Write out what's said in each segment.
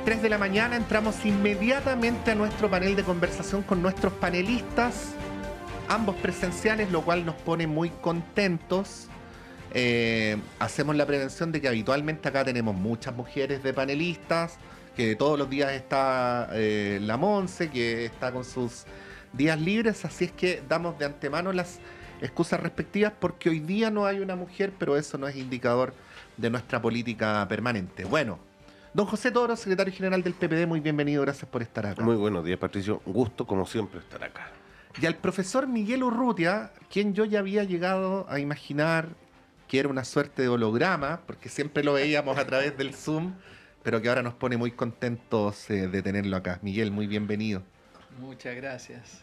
3 de la mañana entramos inmediatamente a nuestro panel de conversación con nuestros panelistas, ambos presenciales, lo cual nos pone muy contentos. Hacemos la prevención de que habitualmente acá tenemos muchas mujeres de panelistas, que todos los días está la Monse, que está con sus días libres, así es que damos de antemano las excusas respectivas porque hoy día no hay una mujer, pero eso no es indicador de nuestra política permanente. Bueno, don José Toro, secretario general del PPD, muy bienvenido, gracias por estar acá. Muy buenos días, Patricio, un gusto como siempre estar acá. Y al profesor Miguel Urrutia, quien yo ya había llegado a imaginar que era una suerte de holograma, porque siempre lo veíamos a través del Zoom, pero que ahora nos pone muy contentos de tenerlo acá. Miguel, muy bienvenido. Muchas gracias.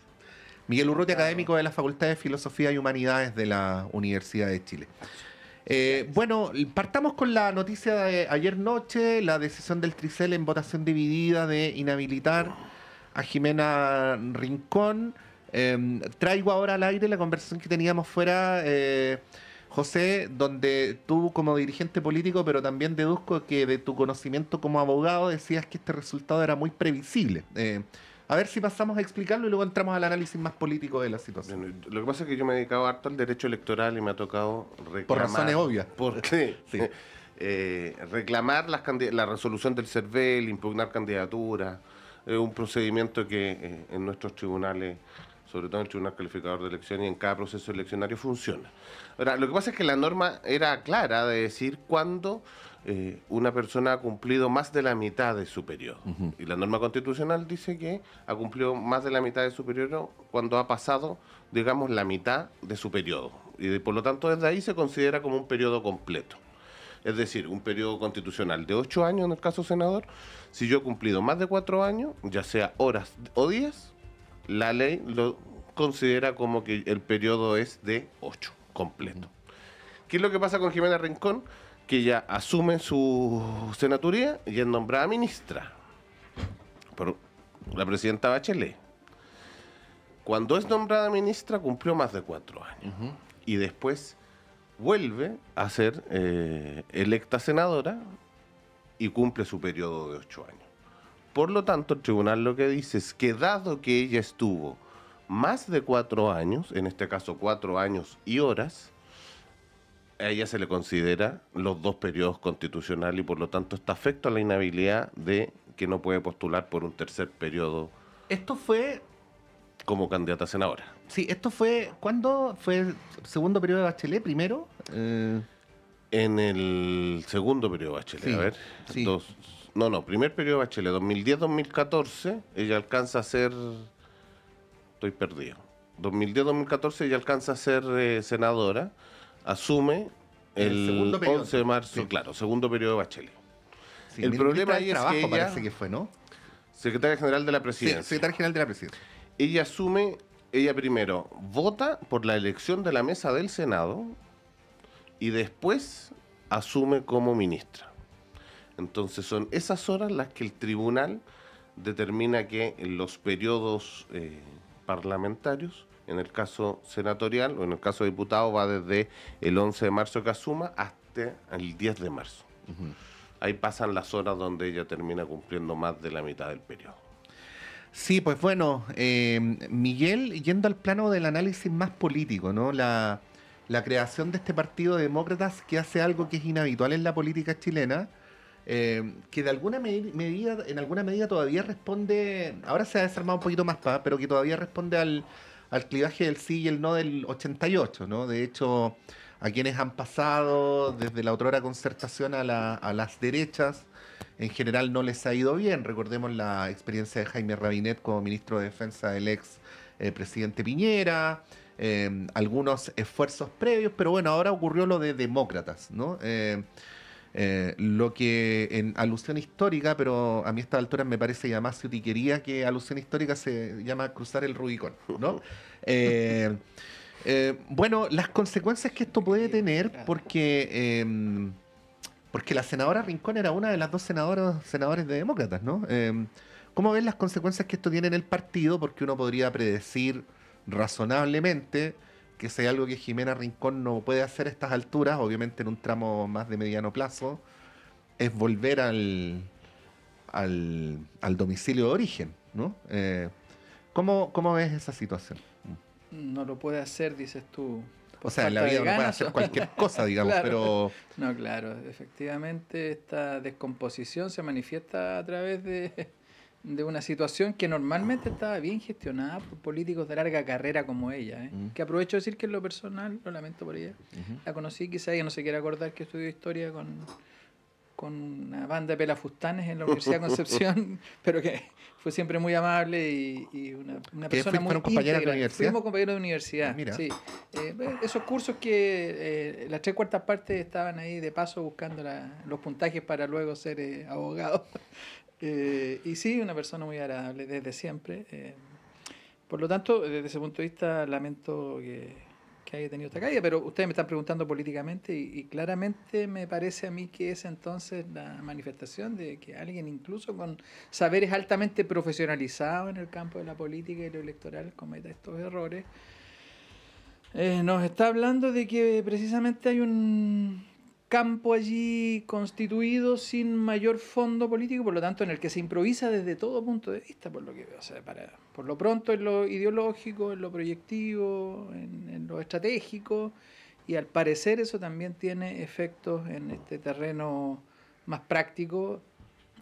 Miguel Urrutia, académico de la Facultad de Filosofía y Humanidades de la Universidad de Chile. Bueno, partamos con la noticia de ayer noche, la decisión del Tricel en votación dividida de inhabilitar a Jimena Rincón. Traigo ahora al aire la conversación que teníamos fuera, José, donde tú como dirigente político, pero también deduzco que de tu conocimiento como abogado decías que este resultado era muy previsible. A ver si pasamos a explicarlo y luego entramos al análisis más político de la situación. Bueno, lo que pasa es que yo me he dedicado harto al derecho electoral y me ha tocado reclamar... Por razones obvias. ¿Por qué? Sí. Reclamar la resolución del CERVEL, impugnar candidaturas, un procedimiento que en nuestros tribunales, sobre todo en el Tribunal Calificador de Elecciones y en cada proceso eleccionario, funciona. Ahora, lo que pasa es que la norma era clara de decir cuándo una persona ha cumplido más de la mitad de su periodo. Y la norma constitucional dice que ha cumplido más de la mitad de su periodo cuando ha pasado, digamos, la mitad de su periodo. Y por lo tanto, desde ahí se considera como un periodo completo. Es decir, un periodo constitucional de 8 años en el caso senador. Si yo he cumplido más de 4 años, ya sea horas o días, la ley lo considera como que el periodo es de 8, completo. ¿Qué es lo que pasa con Jimena Rincón? Que ella asume su senaturía y es nombrada ministra por la presidenta Bachelet. Cuando es nombrada ministra cumplió más de 4 años. Y después vuelve a ser electa senadora y cumple su periodo de 8 años. Por lo tanto, el tribunal lo que dice es que dado que ella estuvo más de 4 años, en este caso 4 años y horas, a ella se le considera los 2 periodos constitucionales y por lo tanto está afecto a la inhabilidad de que no puede postular por un tercer periodo. Esto fue... como candidata a senadora. Sí, esto fue... ¿Cuándo fue el segundo periodo de Bachelet? ¿Primero? En el segundo periodo de Bachelet, Sí, a ver. sí. Primer periodo de Bachelet, 2010-2014, ella alcanza a ser... Estoy perdido. 2010-2014 ella alcanza a ser senadora, asume el segundo periodo, 11 de marzo, sí. claro, segundo periodo de Bachelet. Sí, El problema ahí es trabajo, que ella, parece que fue, ¿no? secretaria general de la Sí, presidencia, secretario general de la presidencia. ella primero vota por la elección de la mesa del Senado y después asume como ministra. Entonces son esas horas las que el tribunal determina que en los periodos parlamentarios, en el caso senatorial o en el caso de diputado, va desde el 11 de marzo que asuma hasta el 10 de marzo. Ahí pasan las horas donde ella termina cumpliendo más de la mitad del periodo. Sí, pues bueno, Miguel, yendo al plano del análisis más político, ¿no? La creación de este partido de demócratas que hace algo que es inhabitual en la política chilena, que de alguna medida, en alguna medida todavía responde, ahora se ha desarmado un poquito más, pero que todavía responde al clivaje del sí y el no del 88, ¿no? De hecho, a quienes han pasado desde la otrora concertación a las derechas, en general no les ha ido bien. Recordemos la experiencia de Jaime Rabinet como ministro de Defensa del ex presidente Piñera, algunos esfuerzos previos, pero bueno, ahora ocurrió lo de demócratas, ¿no? Lo que en alusión histórica, pero a mí a esta altura me parece ya más ciutiquería que alusión histórica, se llama cruzar el Rubicón, ¿no? Bueno, las consecuencias que esto puede tener, porque la senadora Rincón era una de las 2 senadores de demócratas, ¿no? ¿Cómo ven las consecuencias que esto tiene en el partido? Porque uno podría predecir razonablemente que si hay algo que Jimena Rincón no puede hacer a estas alturas, obviamente en un tramo más de mediano plazo, es volver al domicilio de origen, ¿no? ¿Cómo ves esa situación? No lo puede hacer, dices tú. O sea, en la vida uno puede hacer cualquier cosa, digamos, claro. pero... No, claro, efectivamente esta descomposición se manifiesta a través de una situación que normalmente estaba bien gestionada por políticos de larga carrera como ella, ¿eh? Que aprovecho de decir que en lo personal, lo lamento por ella, la conocí, quizá ella no se quiere acordar que estudió historia con una banda de pelafustanes en la Universidad de Concepción, pero que fue siempre muy amable y una persona muy ¿Fueron compañeras de íntegra. universidad? Fuimos compañeros de universidad, Mira. sí. Esos cursos que las 3/4 partes estaban ahí de paso buscando los puntajes para luego ser abogados. Y sí, una persona muy agradable desde siempre. Por lo tanto, desde ese punto de vista, lamento que haya tenido esta caída, pero ustedes me están preguntando políticamente y claramente me parece a mí que es entonces la manifestación de que alguien incluso con saberes altamente profesionalizados en el campo de la política y lo electoral cometa estos errores. Nos está hablando de que precisamente hay un campo allí constituido sin mayor fondo político, por lo tanto en el que se improvisa desde todo punto de vista, por lo que veo. O sea, por lo pronto en lo ideológico, en lo proyectivo, en lo estratégico, y al parecer eso también tiene efectos en este terreno más práctico,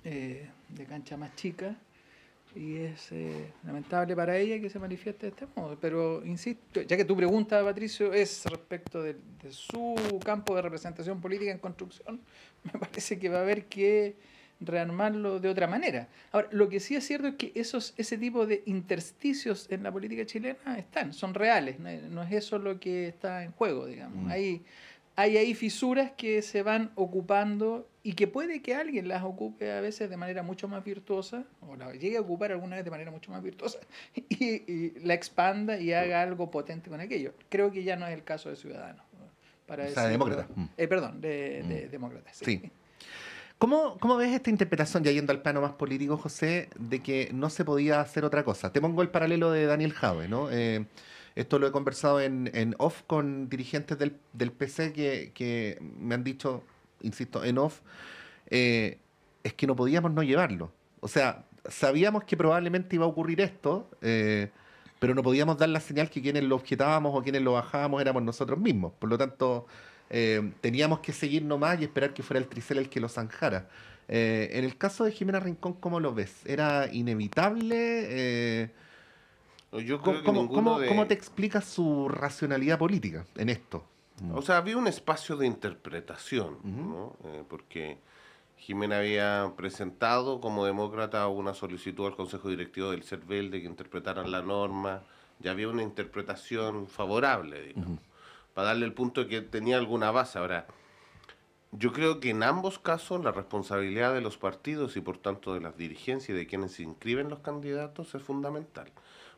de cancha más chica, y es lamentable para ella que se manifieste de este modo. Pero insisto, ya que tu pregunta, Patricio, es respecto de su campo de representación política en construcción, me parece que va a haber que rearmarlo de otra manera. Ahora, lo que sí es cierto es que ese tipo de intersticios en la política chilena son reales, no es eso lo que está en juego, digamos. Hay ahí fisuras que se van ocupando y que puede que alguien las ocupe a veces de manera mucho más virtuosa, o la llegue a ocupar alguna vez de manera mucho más virtuosa, y la expanda y haga algo potente con aquello. Creo que ya no es el caso de Ciudadanos. O sea, demócrata. Perdón, de demócratas. Sí. ¿Cómo ves esta interpretación, ya yendo al plano más político, José, de que no se podía hacer otra cosa? Te pongo el paralelo de Daniel Jadwe, ¿no? Esto lo he conversado en off con dirigentes del PC que me han dicho, insisto, en off, es que no podíamos no llevarlo. O sea, sabíamos que probablemente iba a ocurrir esto, pero no podíamos dar la señal que quienes lo objetábamos o quienes lo bajábamos éramos nosotros mismos. Por lo tanto, teníamos que seguir nomás y esperar que fuera el Tricel el que lo zanjara. En el caso de Jimena Rincón, ¿cómo lo ves? ¿Era inevitable? Yo creo que ¿Cómo te explicas su racionalidad política en esto? O sea, había un espacio de interpretación, ¿no? Porque Jimena había presentado como demócrata una solicitud al Consejo Directivo del CERVEL de que interpretaran la norma. Ya había una interpretación favorable, digamos, para darle el punto de que tenía alguna base. Ahora, yo creo que en ambos casos la responsabilidad de los partidos y por tanto de las dirigencias y de quienes se inscriben los candidatos es fundamental,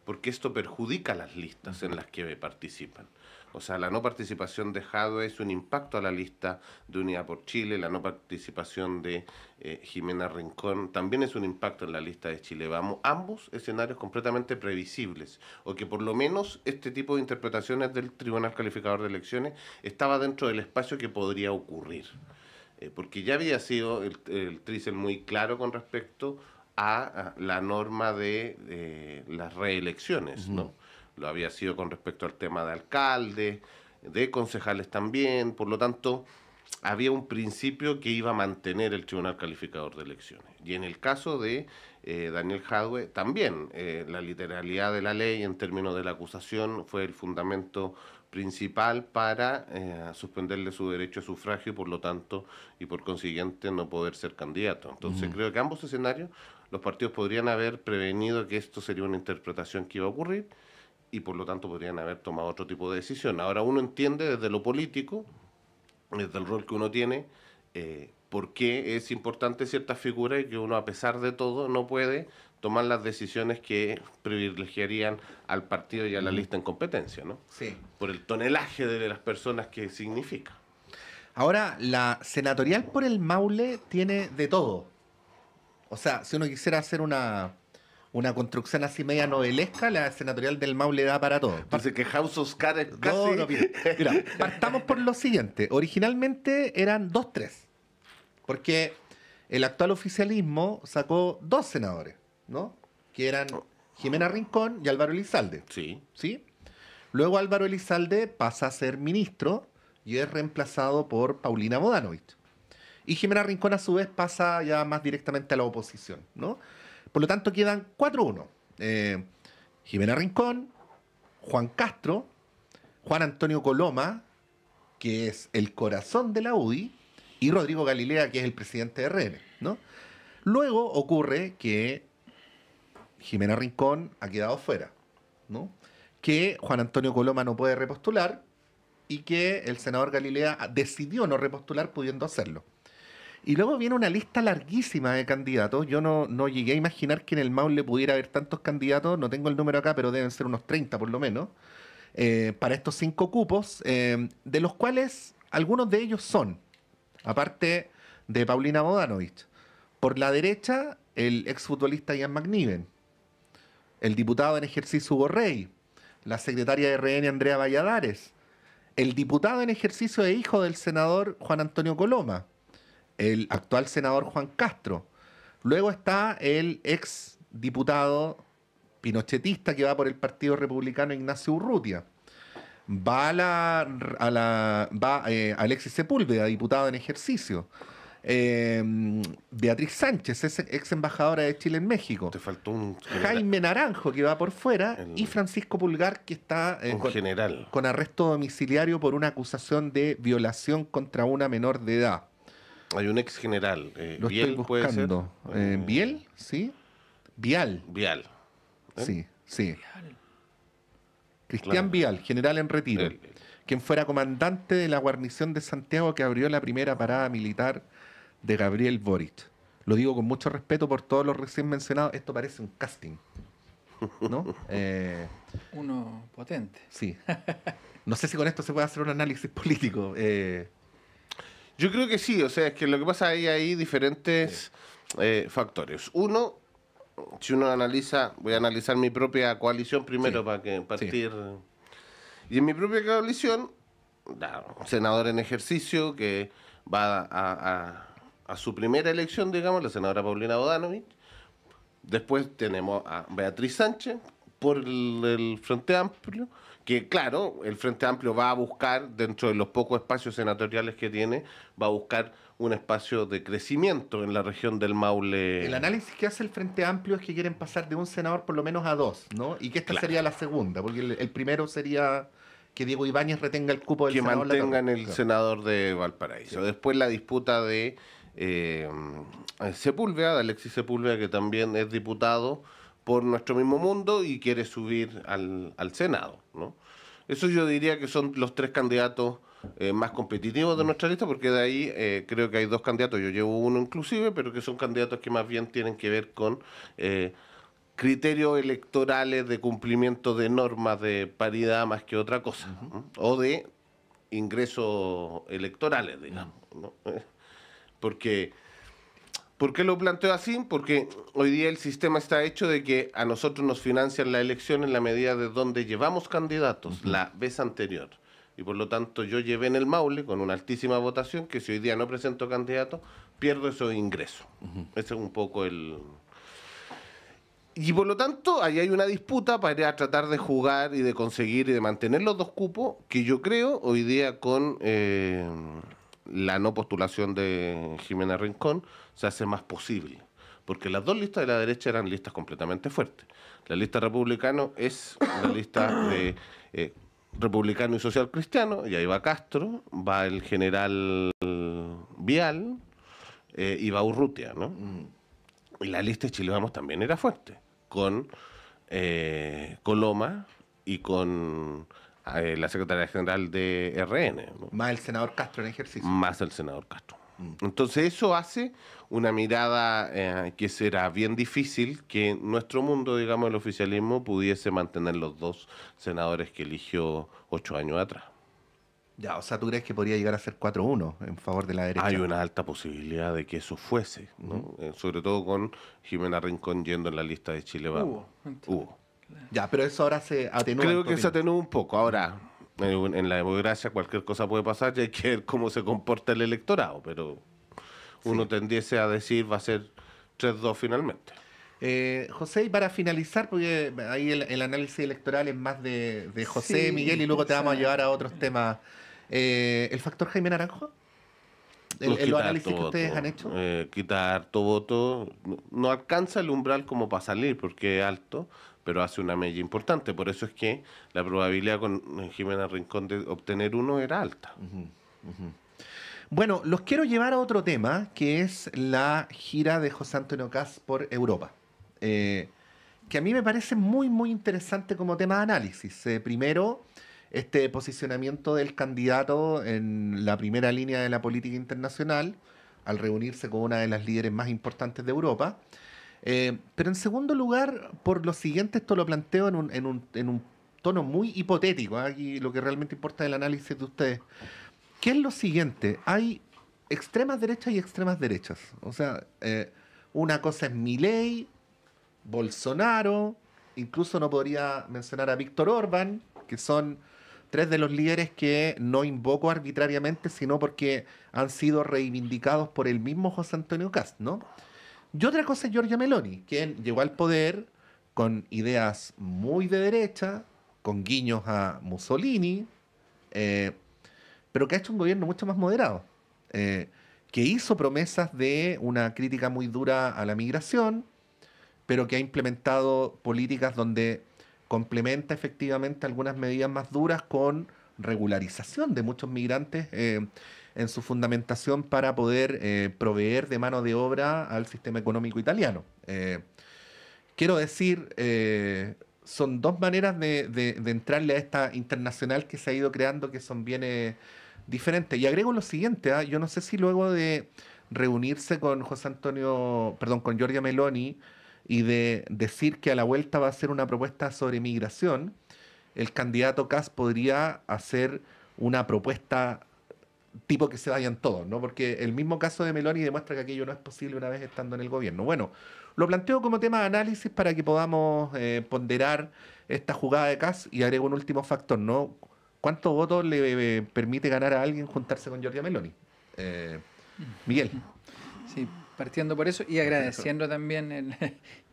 porque esto perjudica las listas en las que participan. O sea, la no participación de Jadwe es un impacto a la lista de Unidad por Chile, la no participación de Jimena Rincón también es un impacto en la lista de Chile Vamos. Ambos escenarios completamente previsibles, o que por lo menos este tipo de interpretaciones del Tribunal Calificador de Elecciones estaba dentro del espacio que podría ocurrir. Porque ya había sido el Tricel muy claro con respecto a la norma de las reelecciones, ¿no? Lo había sido con respecto al tema de alcaldes, de concejales también, por lo tanto, había un principio que iba a mantener el Tribunal Calificador de Elecciones. Y en el caso de Daniel Jadwe, también la literalidad de la ley en términos de la acusación fue el fundamento principal para suspenderle su derecho a sufragio, por lo tanto, y por consiguiente no poder ser candidato. Entonces, creo que ambos escenarios, los partidos podrían haber prevenido que esto sería una interpretación que iba a ocurrir, y por lo tanto podrían haber tomado otro tipo de decisión. Ahora uno entiende desde lo político, desde el rol que uno tiene, por qué es importante ciertas figuras y que uno a pesar de todo no puede tomar las decisiones que privilegiarían al partido y a la lista en competencia, ¿no? Sí. Por el tonelaje de las personas que significa. Ahora, la senatorial por el Maule tiene de todo. O sea, si uno quisiera hacer una construcción así media novelesca, la senatorial del Maule da para todo. Parece que House of Cards es casi... No, mira, partamos por lo siguiente. Originalmente eran 2-3. Porque el actual oficialismo sacó 2 senadores, ¿no? Que eran Jimena Rincón y Álvaro Elizalde. Sí. ¿Sí? Luego Álvaro Elizalde pasa a ser ministro y es reemplazado por Paulina Bodanovich. Y Jimena Rincón, a su vez, pasa ya más directamente a la oposición, ¿no? Por lo tanto, quedan 4-1. Jimena Rincón, Juan Castro, Juan Antonio Coloma, que es el corazón de la UDI, y Rodrigo Galilea, que es el presidente de RN, ¿no? Luego ocurre que Jimena Rincón ha quedado fuera, ¿no? Que Juan Antonio Coloma no puede repostular y que el senador Galilea decidió no repostular pudiendo hacerlo. Y luego viene una lista larguísima de candidatos. Yo no llegué a imaginar que en el Maule pudiera haber tantos candidatos. No tengo el número acá, pero deben ser unos 30 por lo menos. Para estos 5 cupos, de los cuales algunos de ellos son, aparte de Paulina Bodanovich, por la derecha, el exfutbolista Ian McNiven, el diputado en ejercicio Hugo Rey, la secretaria de RN Andrea Valladares, el diputado en ejercicio e hijo del senador Juan Antonio Coloma, el actual senador Juan Castro. Luego está el ex diputado pinochetista que va por el Partido Republicano, Ignacio Urrutia. Va Alexis Sepúlveda, diputado en ejercicio. Beatriz Sánchez, ex embajadora de Chile en México. Te faltó un Jaime Naranjo, que va por fuera, y Francisco Pulgar, que está con arresto domiciliario por una acusación de violación contra una menor de edad. Hay un ex general. Lo Biel, estoy buscando. ¿puede ser? ¿Biel? ¿Sí? Vial. Vial. Sí, sí. Cristian Claro. Vial, general en retiro, Él. quien fuera comandante de la guarnición de Santiago que abrió la primera parada militar de Gabriel Boric. Lo digo con mucho respeto por todos los recién mencionados. Esto parece un casting, ¿no? Uno potente. Sí. No sé si con esto se puede hacer un análisis político. Yo creo que sí, o sea, es que lo que pasa hay diferentes factores. Uno, si uno analiza, voy a analizar mi propia coalición primero Sí. para que partir. Y en mi propia coalición, un senador en ejercicio que va a su primera elección, digamos, la senadora Paulina Bodanovich. Después tenemos a Beatriz Sánchez por el Frente Amplio, que claro, el Frente Amplio va a buscar, dentro de los pocos espacios senatoriales que tiene, va a buscar un espacio de crecimiento en la región del Maule. El análisis que hace el Frente Amplio es que quieren pasar de un senador por lo menos a 2, ¿no? Y que esta Claro. sería la segunda, porque el primero sería que Diego Ibáñez retenga el cupo del Que senador. mantengan el Claro. senador de Valparaíso. Después la disputa de Sepúlveda, de Alexis Sepúlveda, que también es diputado por Nuestro Mismo Mundo y quiere subir al Senado, ¿no? Eso yo diría que son los 3 candidatos más competitivos de nuestra lista, porque de ahí creo que hay 2 candidatos, yo llevo uno inclusive, pero que son candidatos que más bien tienen que ver con criterios electorales de cumplimiento de normas de paridad más que otra cosa, ¿no? O de ingresos electorales, digamos, ¿no? ¿Por qué lo planteo así? Porque hoy día el sistema está hecho de que a nosotros nos financian la elección en la medida de donde llevamos candidatos la vez anterior. Y por lo tanto yo llevé en el Maule con una altísima votación que si hoy día no presento candidato, pierdo esos ingresos. Ese es un poco el... Y por lo tanto, ahí hay una disputa para ir a tratar de jugar y de conseguir y de mantener los 2 cupos, que yo creo hoy día con la no postulación de Jimena Rincón se hace más posible. Porque las 2 listas de la derecha eran listas completamente fuertes. La lista republicano es la lista de republicano y social cristiano, y ahí va Castro, va el general Vial y va Urrutia, ¿no? Y la lista de Chile Vamos también era fuerte, con Coloma y con la secretaria general de RN, ¿no? Más el senador Castro en ejercicio. Más el senador Castro. Entonces eso hace una mirada que será bien difícil que nuestro mundo, digamos, el oficialismo, pudiese mantener los 2 senadores que eligió 8 años atrás. Ya, o sea, ¿tú crees que podría llegar a ser 4-1 en favor de la derecha? Hay una alta posibilidad de que eso fuese, ¿no? Sobre todo con Jimena Rincón yendo en la lista de Chile Vamos. Hubo. Ya, pero eso ahora se atenúa. Creo en tu que se opinión. atenúa un poco. Ahora, en la democracia cualquier cosa puede pasar y hay que ver cómo se comporta el electorado, pero uno tendiese a decir va a ser 3-2 finalmente. José, y para finalizar, porque ahí el análisis electoral es más de José, Sí, Miguel, y luego te vamos a exacto. llevar a otros temas. ¿El factor Jaime Naranjo? Nos Los quita análisis harto que ustedes han voto. hecho. Quita harto voto. No alcanza el umbral como para salir porque es alto, pero hace una mella importante. Por eso es que la probabilidad con Jimena Rincón de obtener uno era alta. Bueno, los quiero llevar a otro tema, que es la gira de José Antonio Kast por Europa. Que a mí me parece muy, muy interesante como tema de análisis. Primero, este posicionamiento del candidato en la primera línea de la política internacional, al reunirse con una de las líderes más importantes de Europa. Pero en segundo lugar, por lo siguiente, esto lo planteo en un tono muy hipotético. Aquí lo que realmente importa es el análisis de ustedes. ¿Qué es lo siguiente? Hay extremas derechas y extremas derechas. O sea, una cosa es Milei, Bolsonaro, incluso no podría mencionar a Víctor Orbán, que son tres de los líderes que no invoco arbitrariamente, sino porque han sido reivindicados por el mismo José Antonio Kast, ¿no? Y otra cosa es Giorgia Meloni, quien llegó al poder con ideas muy de derecha, con guiños a Mussolini, eh, pero que ha hecho un gobierno mucho más moderado, eh, que hizo promesas de una crítica muy dura a la migración, pero que ha implementado políticas donde complementa efectivamente algunas medidas más duras con regularización de muchos migrantes en su fundamentación para poder proveer de mano de obra al sistema económico italiano. Quiero decir, son dos maneras de entrarle a esta internacional que se ha ido creando que son bienes diferentes. Y agrego lo siguiente, ¿ah? Yo no sé si luego de reunirse con José Antonio, perdón, con Giorgia Meloni y de decir que a la vuelta va a hacer una propuesta sobre migración, el candidato Kast podría hacer una propuesta tipo que se vayan todos, ¿no? Porque el mismo caso de Meloni demuestra que aquello no es posible una vez estando en el gobierno. Bueno, lo planteo como tema de análisis para que podamos ponderar esta jugada de Kast y agrego un último factor, ¿no? ¿Cuántos votos le permite ganar a alguien juntarse con Giorgia Meloni? Miguel. Sí, partiendo por eso y agradeciendo también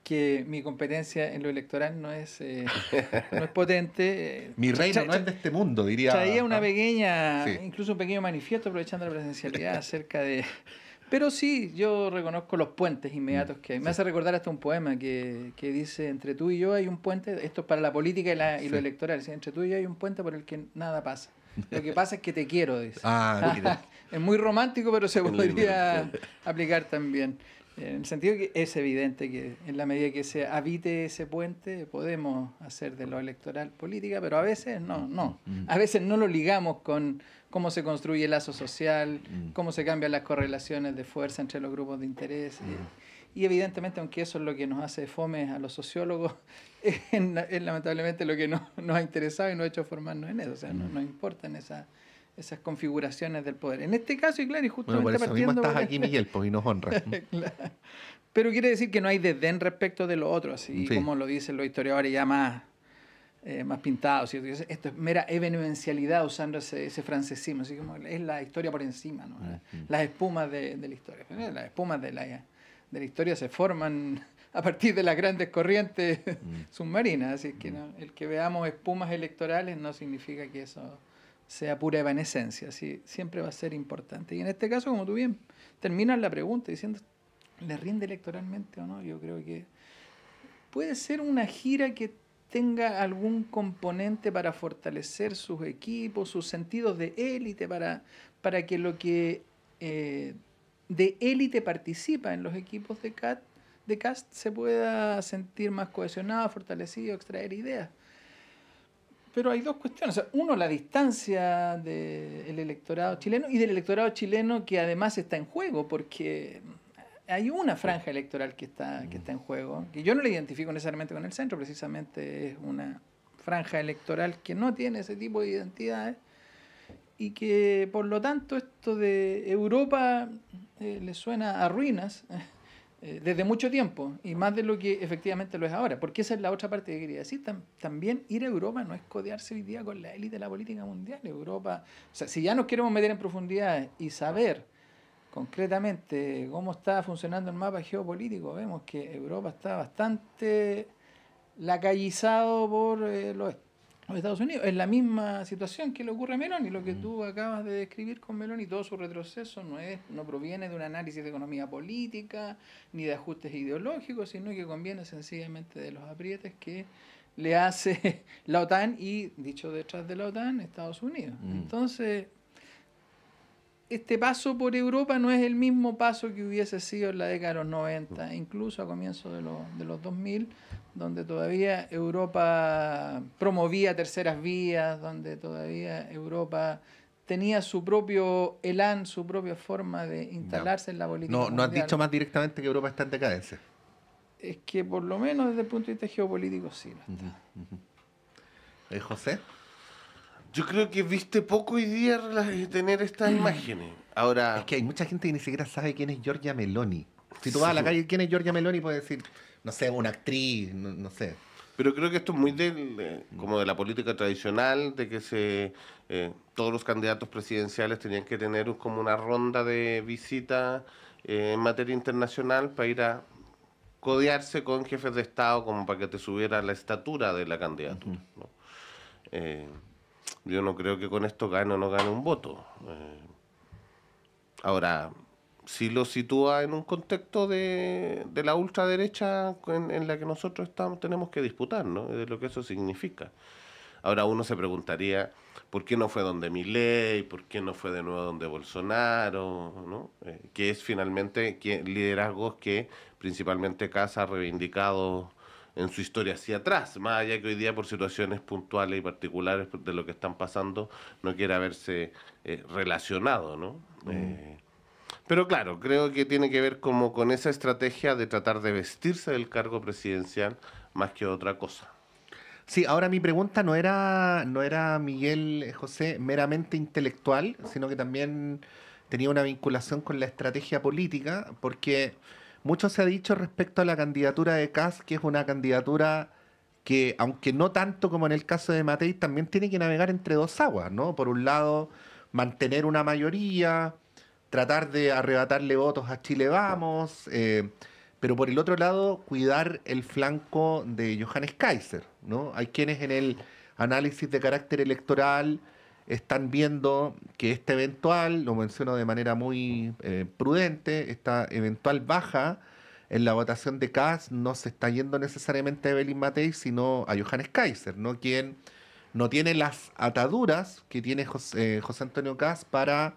que mi competencia en lo electoral no es potente. Mi reino no es de este mundo, diría. Traía una pequeña, Sí. incluso un pequeño manifiesto aprovechando la presencialidad acerca de... Pero sí, yo reconozco los puentes inmediatos que hay. Me hace recordar hasta un poema que dice, entre tú y yo hay un puente, esto es para la política y lo electoral, ¿sí? Entre tú y yo hay un puente por el que nada pasa. Lo que pasa es que te quiero, dice. Ah, mira. Es muy romántico, pero se lindo. podría aplicar también. En el sentido que es evidente que en la medida que se habite ese puente podemos hacer de lo electoral política, pero a veces no. A veces no lo ligamos con cómo se construye el lazo social, cómo se cambian las correlaciones de fuerza entre los grupos de interés. Y evidentemente, aunque eso es lo que nos hace fome a los sociólogos, es lamentablemente lo que nos ha interesado y nos ha hecho formarnos en eso. O sea, no nos importan esas configuraciones del poder. En este caso, y claro, y Bueno, justamente por eso mismo partiendo... estás aquí, Miguel, pues, y nos honras. Claro. Pero quiere decir que no hay desdén respecto de lo otro, así Sí. como lo dicen los historiadores ya más pintados. ¿Cierto? Esto es mera evenencialidad usando ese francesismo, así como es la historia por encima, ¿no? Las espumas de la historia. Las espumas de la historia se forman a partir de las grandes corrientes submarinas, así que ¿no? El que veamos espumas electorales no significa que eso sea pura evanescencia, ¿sí? Siempre va a ser importante. Y en este caso, como tú bien terminas la pregunta diciendo, ¿le rinde electoralmente o no? Yo creo que puede ser una gira que tenga algún componente para fortalecer sus equipos, sus sentidos de élite, para que lo que de élite participa en los equipos de Kast se pueda sentir más cohesionado, fortalecido, extraer ideas. Pero hay dos cuestiones. O sea, uno, la distancia del electorado chileno y del electorado chileno que además está en juego, porque hay una franja electoral que está en juego, que yo no la identifico necesariamente con el centro, precisamente es una franja electoral que no tiene ese tipo de identidades y que por lo tanto esto de Europa le suena a ruinas desde mucho tiempo y más de lo que efectivamente lo es ahora, porque esa es la otra parte que quería decir. También ir a Europa no es codearse hoy día con la élite de la política mundial. Europa, o sea, si ya nos queremos meter en profundidad y saber concretamente cómo está funcionando el mapa geopolítico, vemos que Europa está bastante lacayizado por los Estados Unidos. Es la misma situación que le ocurre a Meloni. Lo que tú acabas de describir con Meloni, todo su retroceso no proviene de un análisis de economía política ni de ajustes ideológicos, sino que conviene sencillamente de los aprietes que le hace la OTAN y, dicho detrás de la OTAN, Estados Unidos. Entonces, este paso por Europa no es el mismo paso que hubiese sido en la década de los 90, incluso a comienzos de los 2000, donde todavía Europa promovía terceras vías, donde todavía Europa tenía su propio elán, su propia forma de instalarse en la política No has mundial. dicho más directamente que Europa está en decadencia. Es que por lo menos desde el punto de vista geopolítico sí lo está. José. Yo creo que viste poco hoy día tener estas imágenes. Ahora, Es que hay mucha gente que ni siquiera sabe quién es Giorgia Meloni. Si tú vas a la calle, ¿quién es Giorgia Meloni? Puedes decir, no sé, una actriz, no sé. pero creo que esto es muy como de la política tradicional, de que todos los candidatos presidenciales tenían que tener como una ronda de visita en materia internacional para ir a codearse con jefes de Estado como para que te subiera la estatura de la candidatura, ¿no? Yo no creo que con esto gane o no gane un voto. Ahora, sí lo sitúa en un contexto de la ultraderecha en la que nosotros tenemos que disputar, ¿no? De lo que eso significa. Ahora uno se preguntaría, ¿por qué no fue donde Milei? ¿Por qué no fue de nuevo donde Bolsonaro? ¿No? Que es finalmente liderazgos que principalmente Kast ha reivindicado en su historia hacia atrás, más allá que hoy día por situaciones puntuales y particulares de lo que están pasando no quiera verse relacionado, ¿no? Pero claro, creo que tiene que ver como con esa estrategia de tratar de vestirse del cargo presidencial más que otra cosa. Sí, ahora mi pregunta no era Miguel José meramente intelectual, sino que también tenía una vinculación con la estrategia política, porque mucho se ha dicho respecto a la candidatura de Kast, que es una candidatura que, aunque no tanto como en el caso de Matei, también tiene que navegar entre dos aguas, ¿no? Por un lado, mantener una mayoría, tratar de arrebatarle votos a Chile Vamos, pero por el otro lado, cuidar el flanco de Johannes Kaiser, ¿no? Hay quienes en el análisis de carácter electoral están viendo que esta eventual, lo menciono de manera muy prudente, esta eventual baja en la votación de Kast no se está yendo necesariamente a Evelyn Matei, sino a Johannes Kaiser, ¿no? Quien no tiene las ataduras que tiene José Antonio Kast para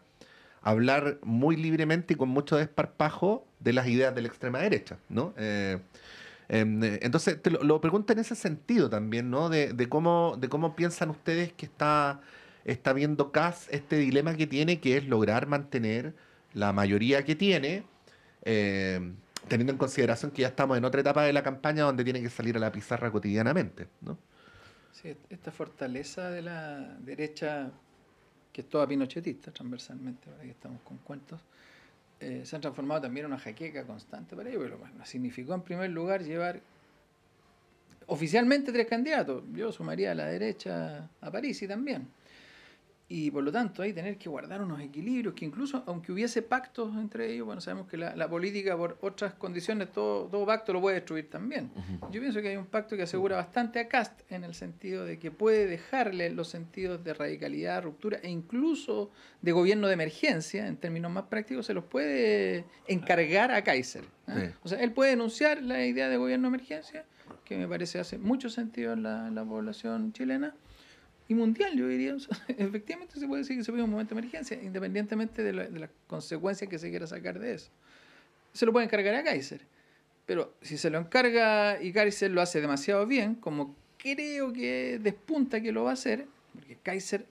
hablar muy libremente y con mucho desparpajo de las ideas de la extrema derecha, ¿no? Entonces, lo pregunto en ese sentido también, ¿no? De cómo piensan ustedes que está viendo Kast este dilema que tiene, que es lograr mantener la mayoría que tiene, teniendo en consideración que ya estamos en otra etapa de la campaña donde tiene que salir a la pizarra cotidianamente, ¿no? Sí, esta fortaleza de la derecha, que es toda pinochetista transversalmente, ahora que estamos con cuentos, se han transformado también en una jaqueca constante para ello, pero bueno, significó en primer lugar llevar oficialmente 3 candidatos. Yo sumaría a la derecha a Parisi también. Y por lo tanto ahí tener que guardar unos equilibrios que incluso aunque hubiese pactos entre ellos, bueno, sabemos que la política por otras condiciones, todo pacto lo puede destruir también. Yo pienso que hay un pacto que asegura bastante a Kast en el sentido de que puede dejarle los sentidos de radicalidad, ruptura e incluso de gobierno de emergencia, en términos más prácticos, se los puede encargar a Kaiser, ¿eh? Sí. O sea, él puede denunciar la idea de gobierno de emergencia, que me parece hace mucho sentido en la población chilena, y mundial, yo diría. O sea, efectivamente se puede decir que se vive un momento de emergencia, independientemente de las consecuencias que se quiera sacar de eso. Se lo puede encargar a Kaiser, pero si se lo encarga y Kaiser lo hace demasiado bien, como creo que despunta que lo va a hacer, porque Kaiser,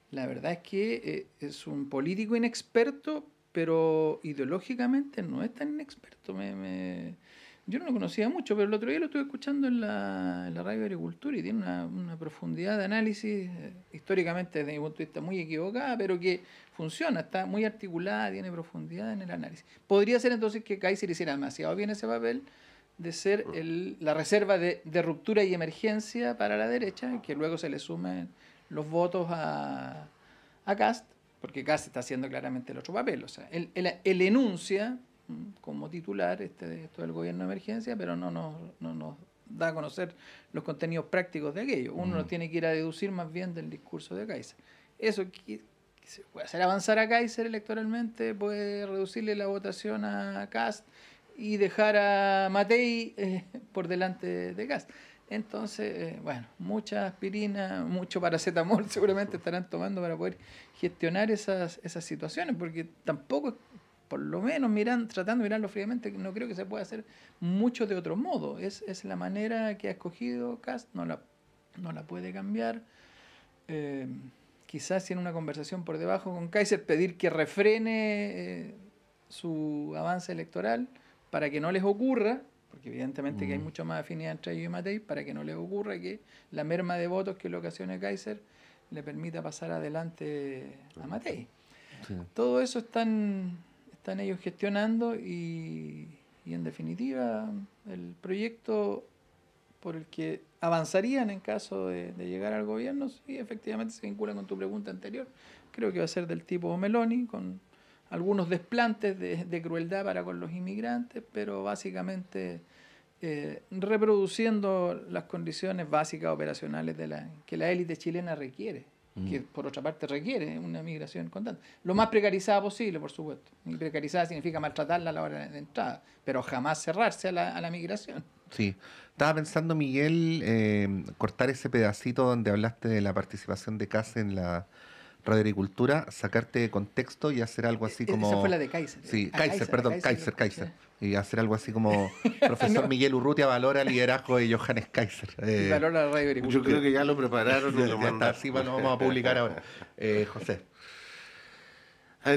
la verdad es que es un político inexperto, pero ideológicamente no es tan inexperto. Yo no lo conocía mucho, pero el otro día lo estuve escuchando en la radio de Agricultura y tiene una profundidad de análisis, históricamente desde mi punto de vista muy equivocada, pero que funciona, está muy articulada, tiene profundidad en el análisis. Podría ser entonces que Kaiser hiciera demasiado bien ese papel de ser la reserva de ruptura y emergencia para la derecha, que luego se le sumen los votos a Kast, porque Kast está haciendo claramente el otro papel. O sea, él enuncia como titular esto del gobierno de emergencia, pero no nos da a conocer los contenidos prácticos de aquello. Uno lo tiene que ir a deducir más bien del discurso de Kaiser. Eso que se puede hacer avanzar a Kaiser electoralmente, puede reducirle la votación a Kast y dejar a Matei por delante de Kast. Entonces, bueno, mucha aspirina, mucho paracetamol seguramente estarán tomando para poder gestionar esas situaciones, porque tampoco, por lo menos tratando de mirarlo fríamente, no creo que se pueda hacer mucho de otro modo. Es la manera que ha escogido Kast, no la puede cambiar. Quizás si en una conversación por debajo con Kaiser pedir que refrene su avance electoral para que no les ocurra, porque evidentemente que hay mucho más afinidad entre ellos y Matei, para que no les ocurra que la merma de votos que le ocasione Kaiser le permita pasar adelante a Matei. Sí. Todo eso están ellos gestionando y en definitiva el proyecto por el que avanzarían en caso de llegar al gobierno, sí, efectivamente se vincula con tu pregunta anterior. Creo que va a ser del tipo Meloni, con algunos desplantes de crueldad para con los inmigrantes, pero básicamente reproduciendo las condiciones básicas operacionales que la élite chilena requiere, que por otra parte requiere una migración constante. Lo más precarizada posible, por supuesto. Y precarizada significa maltratarla a la hora de entrada, pero jamás cerrarse a la migración. Sí. Estaba pensando, Miguel, cortar ese pedacito donde hablaste de la participación de Kast en la radioagricultura, sacarte de contexto y hacer algo así como... Esa fue la de Kaiser. Sí, Kaiser. Y hacer algo así como profesor Miguel Urrutia valora el liderazgo de Johannes Kaiser. Y valora la radioagricultura. Yo creo que ya lo prepararon y lo mandaron. Así lo vamos a publicar ahora. José.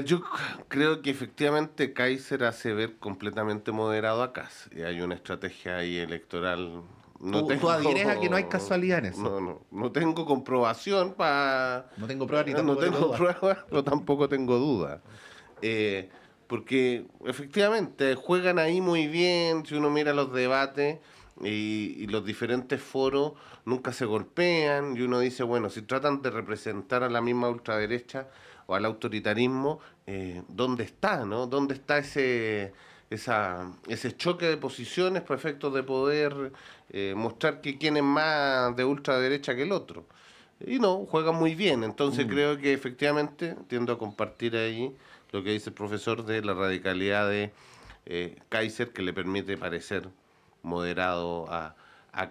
Yo creo que efectivamente Kaiser hace ver completamente moderado a Kast. Y hay una estrategia ahí electoral. ¿Tú adhieres a que no hay casualidad en eso? No tengo comprobación para... No tengo pruebas ni tampoco tengo pruebas, pero tampoco tengo dudas. Porque efectivamente juegan ahí muy bien, si uno mira los debates y los diferentes foros nunca se golpean y uno dice, bueno, si tratan de representar a la misma ultraderecha o al autoritarismo, ¿dónde está, no? ¿Dónde está ese choque de posiciones para efectos de poder mostrar que quién es más de ultraderecha que el otro? Y no, juegan muy bien. Entonces creo que efectivamente tiendo a compartir ahí lo que dice el profesor de la radicalidad de Kaiser, que le permite parecer moderado a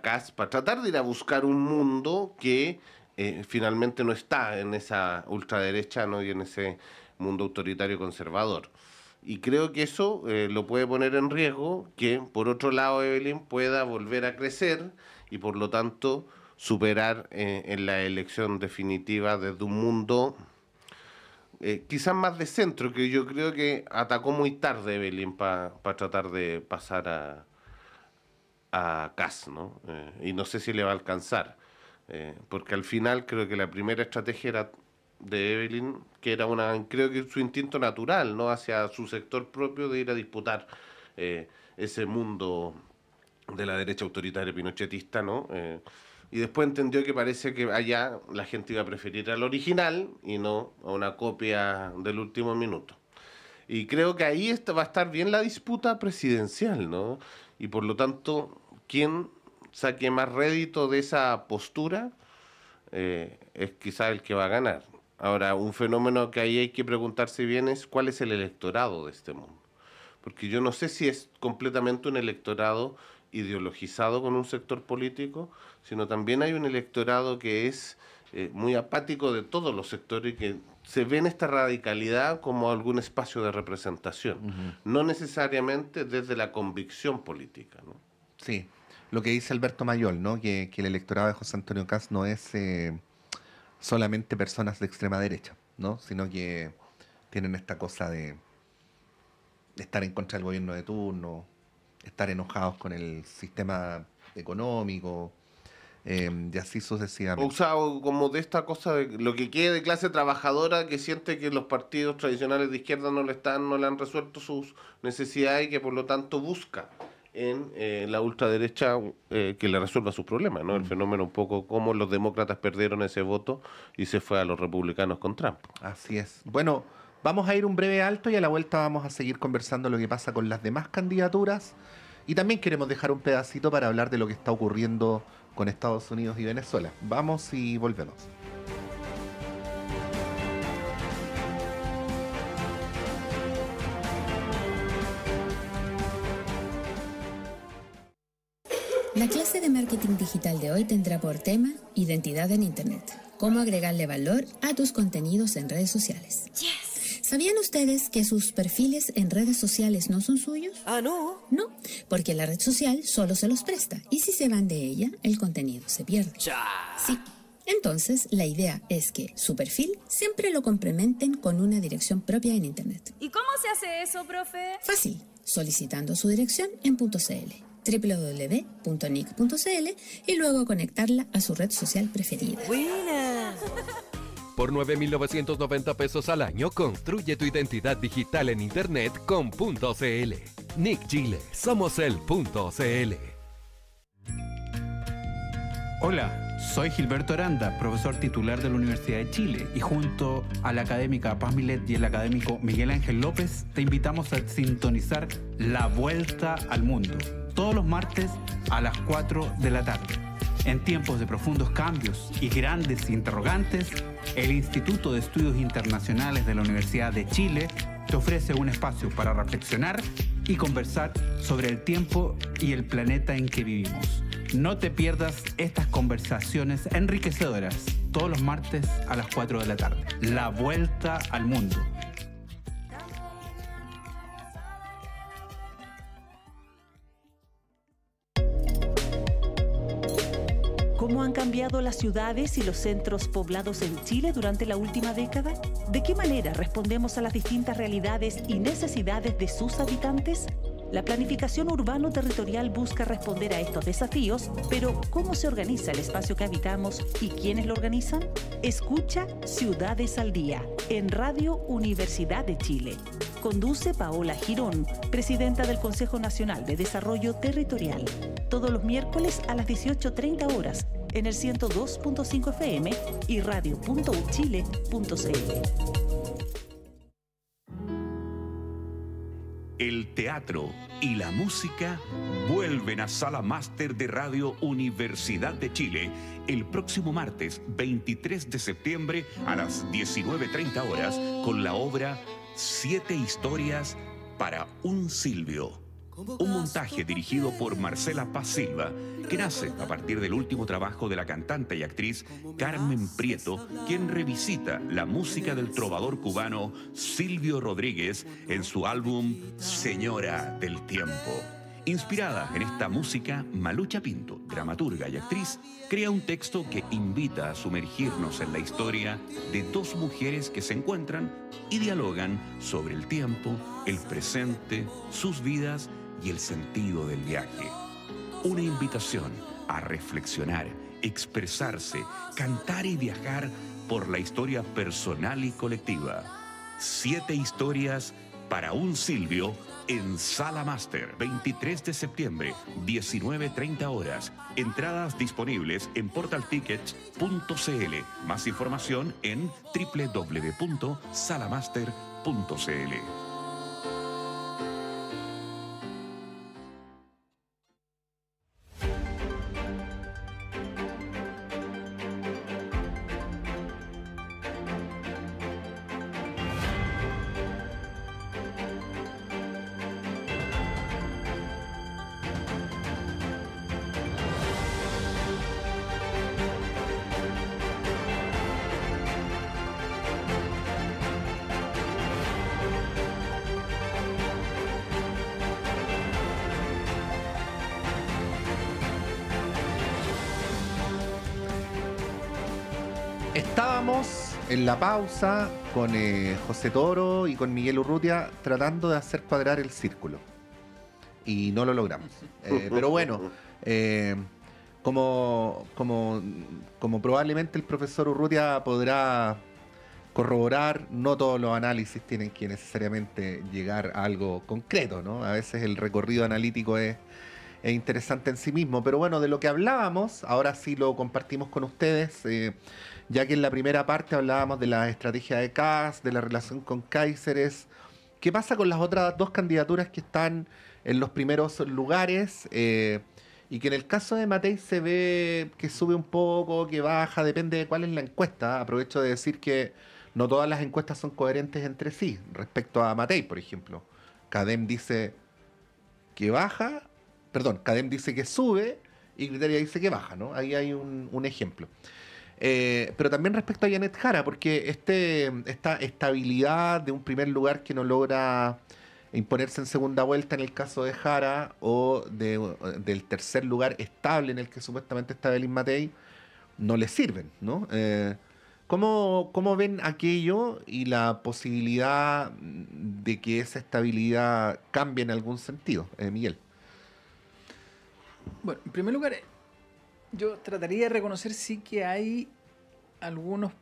Kast, para tratar de ir a buscar un mundo que finalmente no está en esa ultraderecha, ¿no? Y en ese mundo autoritario conservador. Y creo que eso lo puede poner en riesgo que, por otro lado, Evelyn pueda volver a crecer y, por lo tanto, superar en la elección definitiva desde un mundo quizás más de centro, que yo creo que atacó muy tarde Evelyn para tratar de pasar a Kast, ¿no? Y no sé si le va a alcanzar, porque al final creo que la primera estrategia era de Evelyn, que era creo que su instinto natural, ¿no? Hacia su sector propio de ir a disputar ese mundo de la derecha autoritaria pinochetista, ¿no? Y después entendió que parece que allá la gente iba a preferir al original y no a una copia del último minuto. Y creo que ahí va a estar bien la disputa presidencial, ¿no? Y por lo tanto, quien saque más rédito de esa postura es quizá el que va a ganar. Ahora, un fenómeno que ahí hay que preguntarse bien es cuál es el electorado de este mundo. Porque yo no sé si es completamente un electorado ideologizado con un sector político, sino también hay un electorado que es muy apático de todos los sectores y que se ve en esta radicalidad como algún espacio de representación, no necesariamente desde la convicción política, ¿no? Sí, lo que dice Alberto Mayol, ¿no? Que el electorado de José Antonio Kast no es solamente personas de extrema derecha, ¿no? Sino que tienen esta cosa de estar en contra del gobierno de turno, estar enojados con el sistema económico, y así sucesivamente. O sea, como de esta cosa de lo que quede de clase trabajadora que siente que los partidos tradicionales de izquierda no le han resuelto sus necesidades y que por lo tanto busca en la ultraderecha que le resuelva sus problemas, ¿no? El fenómeno un poco como los demócratas perdieron ese voto y se fue a los republicanos con Trump. Así es. Bueno, vamos a ir un breve alto y a la vuelta vamos a seguir conversando lo que pasa con las demás candidaturas. Y también queremos dejar un pedacito para hablar de lo que está ocurriendo con Estados Unidos y Venezuela. Vamos y volvemos. La clase de marketing digital de hoy tendrá por tema identidad en Internet. Cómo agregarle valor a tus contenidos en redes sociales. ¿Sabían ustedes que sus perfiles en redes sociales no son suyos? Ah, ¿no? No, porque la red social solo se los presta y si se van de ella, el contenido se pierde. Sí. Entonces, la idea es que su perfil siempre lo complementen con una dirección propia en Internet. ¿Y cómo se hace eso, profe? Fácil, solicitando su dirección en .cl, www.nic.cl y luego conectarla a su red social preferida. ¡Buena! Por 9.990 pesos al año, construye tu identidad digital en Internet con .cl. Nick Chile, somos el .cl. Hola, soy Gilberto Aranda, profesor titular de la Universidad de Chile, y junto a la académica Paz Milet y el académico Miguel Ángel López, te invitamos a sintonizar La Vuelta al Mundo, todos los martes a las 4 de la tarde. En tiempos de profundos cambios y grandes interrogantes, el Instituto de Estudios Internacionales de la Universidad de Chile te ofrece un espacio para reflexionar y conversar sobre el tiempo y el planeta en que vivimos. No te pierdas estas conversaciones enriquecedoras todos los martes a las 4 de la tarde. La Vuelta al Mundo. ¿Cómo han cambiado las ciudades y los centros poblados en Chile durante la última década? ¿De qué manera respondemos a las distintas realidades y necesidades de sus habitantes? La planificación urbano-territorial busca responder a estos desafíos, pero ¿cómo se organiza el espacio que habitamos y quiénes lo organizan? Escucha Ciudades al Día en Radio Universidad de Chile. Conduce Paola Girón, presidenta del Consejo Nacional de Desarrollo Territorial. Todos los miércoles a las 18:30 horas en el 102.5 FM y radio.uchile.cl. El teatro y la música vuelven a Sala Máster de Radio Universidad de Chile el próximo martes 23 de septiembre a las 19:30 horas con la obra 7 historias para un Silvio. Un montaje dirigido por Marcela Paz Silva, que nace a partir del último trabajo de la cantante y actriz Carmen Prieto, quien revisita la música del trovador cubano Silvio Rodríguez en su álbum Señora del Tiempo. Inspirada en esta música, Malucha Pinto, dramaturga y actriz, crea un texto que invita a sumergirnos en la historia de dos mujeres que se encuentran y dialogan sobre el tiempo, el presente, sus vidas y el sentido del viaje. Una invitación a reflexionar, expresarse, cantar y viajar por la historia personal y colectiva. 7 historias para un Silvio en Sala Máster, 23 de septiembre, 19:30 horas. Entradas disponibles en portaltickets.cl. Más información en www.salamaster.cl. Estábamos en la pausa con José Toro y con Miguel Urrutia tratando de hacer cuadrar el círculo. Y no lo logramos. Pero bueno, como probablemente el profesor Urrutia podrá corroborar. No todos los análisis tienen que necesariamente llegar a algo concreto, ¿no? A veces el recorrido analítico es interesante en sí mismo. Pero bueno, de lo que hablábamos, ahora sí lo compartimos con ustedes, ya que en la primera parte hablábamos de la estrategia de Kast, de la relación con Cáceres. ¿Qué pasa con las otras dos candidaturas que están en los primeros lugares? Y que en el caso de Matei se ve que sube un poco, que baja, depende de cuál es la encuesta. Aprovecho de decir que no todas las encuestas son coherentes entre sí. Respecto a Matei, por ejemplo, Cadem dice que baja, Cadem dice que sube y Criteria dice que baja, ¿no? Ahí hay un ejemplo. Pero también respecto a Janet Jara, porque esta estabilidad de un primer lugar que no logra imponerse en segunda vuelta en el caso de Jara, o del tercer lugar estable en el que supuestamente está Belín Matei, no le sirven, ¿no? ¿Cómo ven aquello y la posibilidad de que esa estabilidad cambie en algún sentido, Miguel? Bueno, en primer lugar, yo trataría de reconocer sí que hay algunos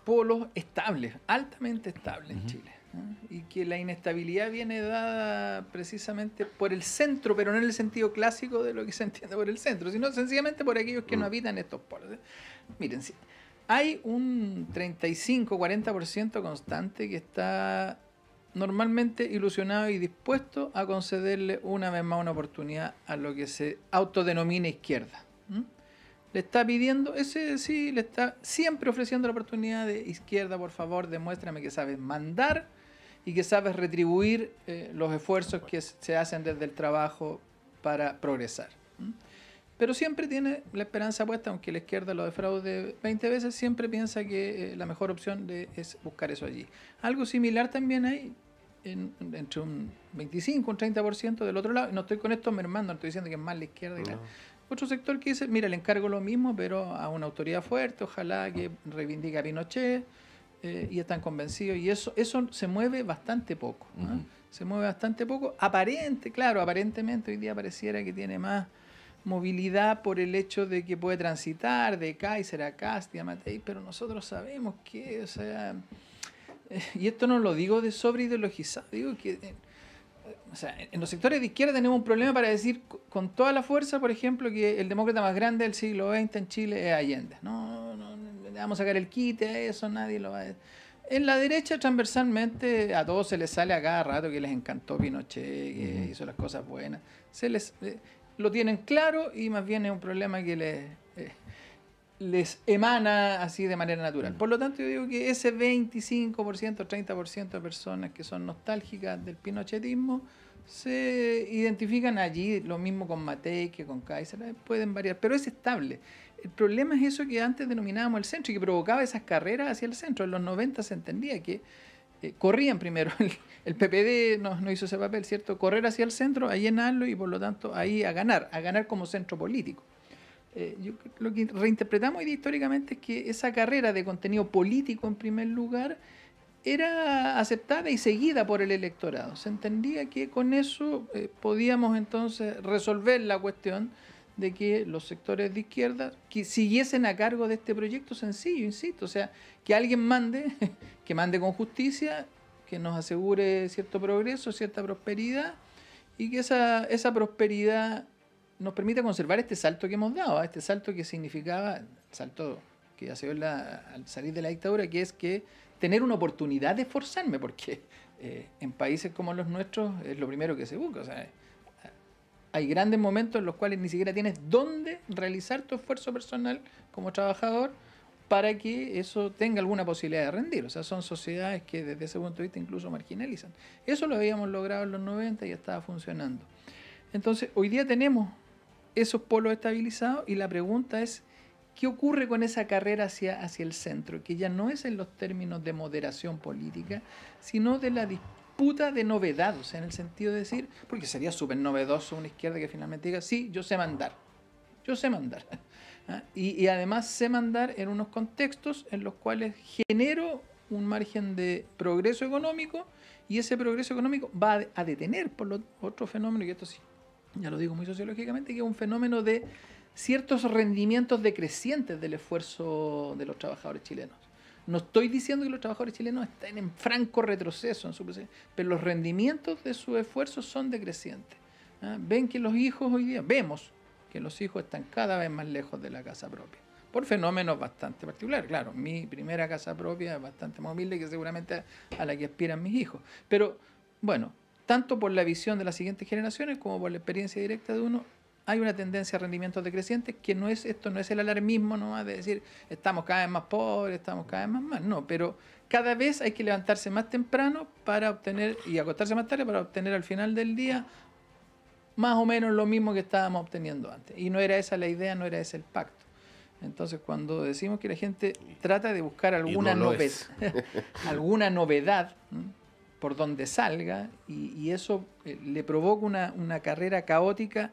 polos estables, altamente estables en Chile, ¿no? Y que la inestabilidad viene dada precisamente por el centro, pero no en el sentido clásico de lo que se entiende por el centro, sino sencillamente por aquellos que no habitan estos polos. Miren, sí, hay un 35-40% constante que está normalmente ilusionado y dispuesto a concederle una vez más una oportunidad a lo que se autodenomina izquierda. Le está pidiendo, ese sí, le está siempre ofreciendo la oportunidad de izquierda, por favor, demuéstrame que sabes mandar y que sabes retribuir los esfuerzos que se hacen desde el trabajo para progresar. Pero siempre tiene la esperanza puesta, aunque la izquierda lo defraude 20 veces, siempre piensa que la mejor opción es buscar eso allí. Algo similar también hay entre un 25, un 30% del otro lado. Y no estoy con esto mermando, no estoy diciendo que es más la izquierda y otro sector que dice, mira, le encargo lo mismo, pero a una autoridad fuerte, ojalá que reivindique a Pinochet, y están convencidos. Y eso se mueve bastante poco, ¿no? Se mueve bastante poco. Aparentemente hoy día pareciera que tiene más movilidad por el hecho de que puede transitar de Kaiser a Kast y a Matei, pero nosotros sabemos que, o sea, y esto no lo digo de sobreideologizado, digo que o sea, en los sectores de izquierda tenemos un problema para decir con toda la fuerza, por ejemplo, que el demócrata más grande del siglo XX en Chile es Allende. No, le vamos a sacar el quite a eso, nadie lo va a... En la derecha, transversalmente, a todos se les sale a cada rato que les encantó Pinochet, que hizo las cosas buenas. Lo tienen claro y más bien es un problema que les emana así de manera natural. Por lo tanto, yo digo que ese 25%, 30% de personas que son nostálgicas del pinochetismo se identifican allí, lo mismo con Matei que con Kaiser, pueden variar, pero es estable. El problema es eso que antes denominábamos el centro y que provocaba esas carreras hacia el centro. En los 90 se entendía que corrían primero, el PPD no hizo ese papel, ¿cierto? Correr hacia el centro, a llenarlo y por lo tanto ahí a ganar como centro político. Lo que reinterpretamos hoy día históricamente es que esa carrera de contenido político en primer lugar era aceptada y seguida por el electorado. Se entendía que con eso podíamos entonces resolver la cuestión de que los sectores de izquierda que siguiesen a cargo de este proyecto sencillo, insisto, o sea, que alguien mande, que mande con justicia, que nos asegure cierto progreso, cierta prosperidad y que esa prosperidad nos permite conservar este salto que hemos dado, este salto que significaba, el salto que ya se dio al salir de la dictadura, que es que tener una oportunidad de esforzarme, porque en países como los nuestros es lo primero que se busca. O sea, hay grandes momentos en los cuales ni siquiera tienes dónde realizar tu esfuerzo personal como trabajador para que eso tenga alguna posibilidad de rendir. O sea, son sociedades que desde ese punto de vista incluso marginalizan. Eso lo habíamos logrado en los 90 y ya estaba funcionando. Entonces, hoy día tenemos esos polos estabilizados y la pregunta es, ¿qué ocurre con esa carrera hacia el centro? Que ya no es en los términos de moderación política, sino de la disputa de novedad, o sea, en el sentido de decir, porque sería súper novedoso una izquierda que finalmente diga, sí, yo sé mandar. ¿Ah? Y además sé mandar en unos contextos en los cuales genero un margen de progreso económico y ese progreso económico va a detener por otro fenómeno, y esto sí, ya lo digo muy sociológicamente, que es un fenómeno de ciertos rendimientos decrecientes del esfuerzo de los trabajadores chilenos. No estoy diciendo que los trabajadores chilenos estén en franco retroceso en su proceso, pero los rendimientos de sus esfuerzos son decrecientes. Ven que los hijos hoy día, vemos que los hijos están cada vez más lejos de la casa propia, por fenómenos bastante particulares. Claro, mi primera casa propia es bastante más humilde que seguramente a la que aspiran mis hijos. Pero, bueno, tanto por la visión de las siguientes generaciones como por la experiencia directa de uno, hay una tendencia a rendimientos decrecientes que esto no es el alarmismo nomás de decir estamos cada vez más pobres, estamos cada vez más mal. No, pero cada vez hay que levantarse más temprano para obtener y acostarse más tarde para obtener al final del día más o menos lo mismo que estábamos obteniendo antes. Y no era esa la idea, no era ese el pacto. Entonces, cuando decimos que la gente trata de buscar alguna alguna novedad por donde salga, y eso le provoca una carrera caótica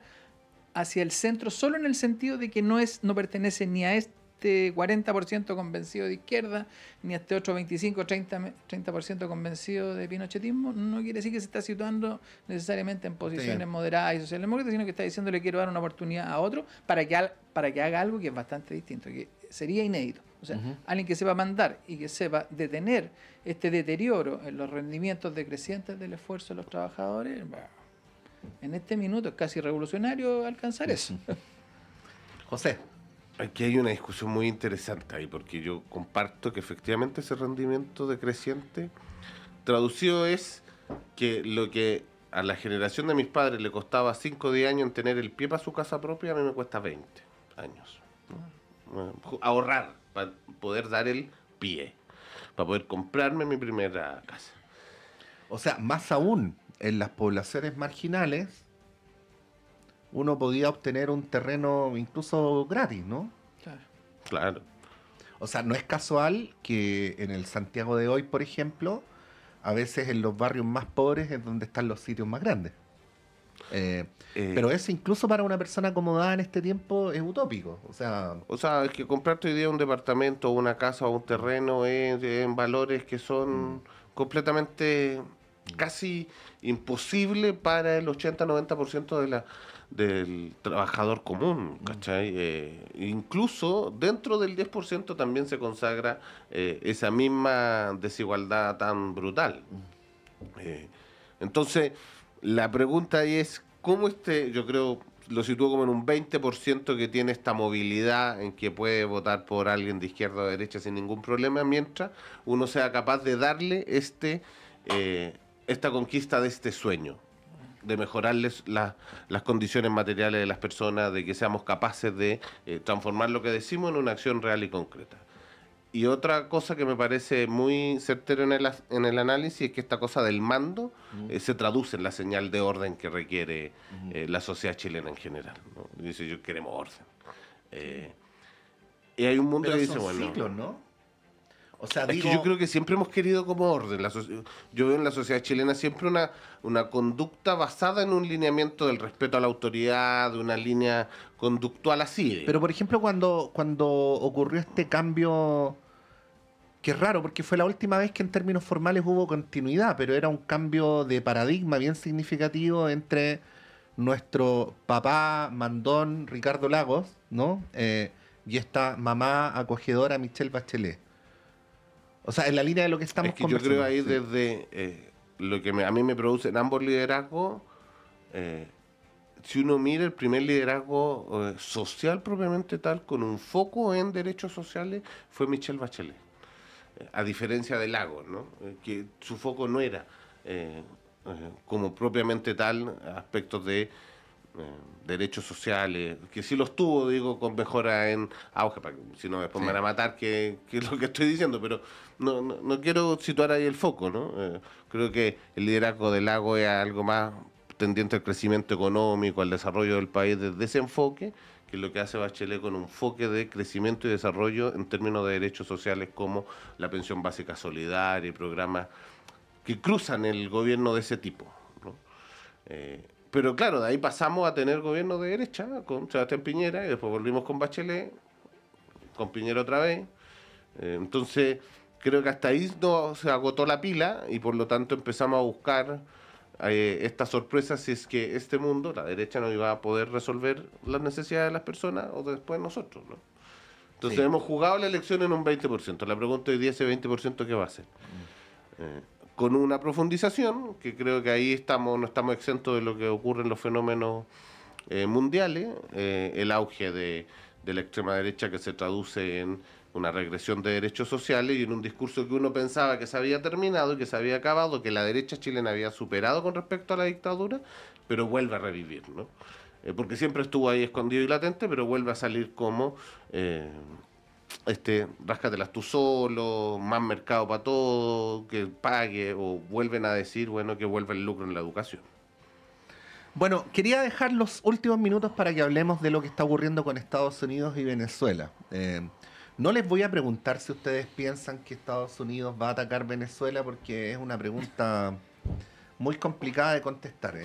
hacia el centro, solo en el sentido de que no pertenece ni a este 40% convencido de izquierda, ni a este otro 25-30% convencido de pinochetismo, no quiere decir que se está situando necesariamente en posiciones moderadas y socialdemócratas, sino que está diciendo le quiero dar una oportunidad a otro para que haga algo que es bastante distinto, que sería inédito. O sea, alguien que sepa mandar y que sepa detener este deterioro en los rendimientos decrecientes del esfuerzo de los trabajadores, en este minuto es casi revolucionario alcanzar eso. José. Aquí hay una discusión muy interesante ahí, porque yo comparto que efectivamente ese rendimiento decreciente traducido es que lo que a la generación de mis padres le costaba 5 o 10 años en tener el pie para su casa propia, a mí me cuesta 20 años. Ahorrar para poder dar el pie, para poder comprarme mi primera casa. O sea, más aún, en las poblaciones marginales, uno podía obtener un terreno incluso gratis, ¿no? Claro. O sea, no es casual que en el Santiago de hoy, por ejemplo, a veces en los barrios más pobres es donde están los sitios más grandes. Pero eso incluso para una persona acomodada en este tiempo es utópico. O sea, es que comprarte hoy día un departamento, una casa o un terreno en valores que son completamente casi imposible para el 80-90% del trabajador común, ¿cachai? Incluso dentro del 10% también se consagra esa misma desigualdad tan brutal. Entonces, la pregunta ahí es, ¿cómo yo creo, lo sitúo como en un 20% que tiene esta movilidad en que puede votar por alguien de izquierda o de derecha sin ningún problema, mientras uno sea capaz de darle esta conquista de este sueño, de mejorarles las condiciones materiales de las personas, de que seamos capaces de transformar lo que decimos en una acción real y concreta? Y otra cosa que me parece muy certero en el análisis es que esta cosa del mando se traduce en la señal de orden que requiere la sociedad chilena en general, ¿no? Dice, yo queremos orden. Y hay un mundo que dice, bueno, ciclos, ¿no? O sea, es que yo creo que siempre hemos querido como orden. Yo veo en la sociedad chilena siempre una conducta basada en un lineamiento del respeto a la autoridad, de una línea conductual así. Pero, por ejemplo, cuando ocurrió este cambio, que es raro, porque fue la última vez que en términos formales hubo continuidad, pero era un cambio de paradigma bien significativo entre nuestro papá mandón Ricardo Lagos, ¿no? Y esta mamá acogedora Michelle Bachelet. O sea, en la línea de lo que estamos conversando. Yo creo ahí desde lo que a mí me produce en ambos liderazgos, si uno mira el primer liderazgo social propiamente tal, con un foco en derechos sociales, fue Michelle Bachelet. A diferencia de Lagos, ¿no? Que su foco no era como propiamente tal aspectos de derechos sociales, que sí los tuvo, digo, con mejora en auge, para que si no después me van a matar, que es lo que estoy diciendo, pero no quiero situar ahí el foco, ¿no? Creo que el liderazgo del Lago es algo más tendiente al crecimiento económico, al desarrollo del país desde ese enfoque, que es lo que hace Bachelet con un enfoque de crecimiento y desarrollo en términos de derechos sociales como la pensión básica solidaria y programas que cruzan el gobierno de ese tipo, ¿no? Pero claro, de ahí pasamos a tener gobierno de derecha con Sebastián Piñera y después volvimos con Bachelet, con Piñera otra vez. Entonces, creo que hasta ahí no se agotó la pila y por lo tanto empezamos a buscar esta sorpresa si es que este mundo, la derecha, no iba a poder resolver las necesidades de las personas o después nosotros, ¿no? Entonces Sí. hemos jugado la elección en un 20%. La pregunta hoy día, ese 20%, ¿qué va a hacer? Con una profundización, que creo que ahí no estamos exentos de lo que ocurre en los fenómenos mundiales, el auge de la extrema derecha que se traduce en una regresión de derechos sociales y en un discurso que uno pensaba que se había terminado y que se había acabado, que la derecha chilena había superado con respecto a la dictadura, pero vuelve a revivir, ¿no? Porque siempre estuvo ahí escondido y latente, pero vuelve a salir como ráscatelas tú solo, más mercado para todo, que pague, o vuelven a decir, bueno, que vuelva el lucro en la educación. Bueno, quería dejar los últimos minutos para que hablemos de lo que está ocurriendo con Estados Unidos y Venezuela. No les voy a preguntar si ustedes piensan que Estados Unidos va a atacar Venezuela, porque es una pregunta muy complicada de contestar.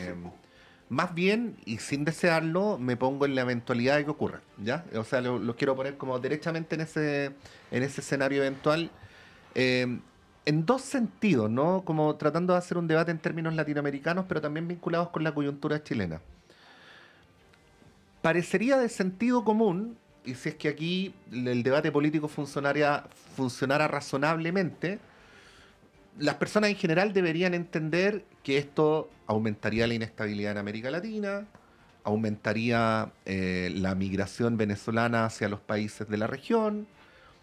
Más bien, y sin desearlo, me pongo en la eventualidad de que ocurra, ¿ya? O sea, lo quiero poner como derechamente en ese escenario eventual. En dos sentidos, ¿no? Como tratando de hacer un debate en términos latinoamericanos, pero también vinculados con la coyuntura chilena. Parecería de sentido común, y si es que aquí el debate político funcionara razonablemente, las personas en general deberían entender que esto aumentaría la inestabilidad en América Latina, aumentaría la migración venezolana hacia los países de la región,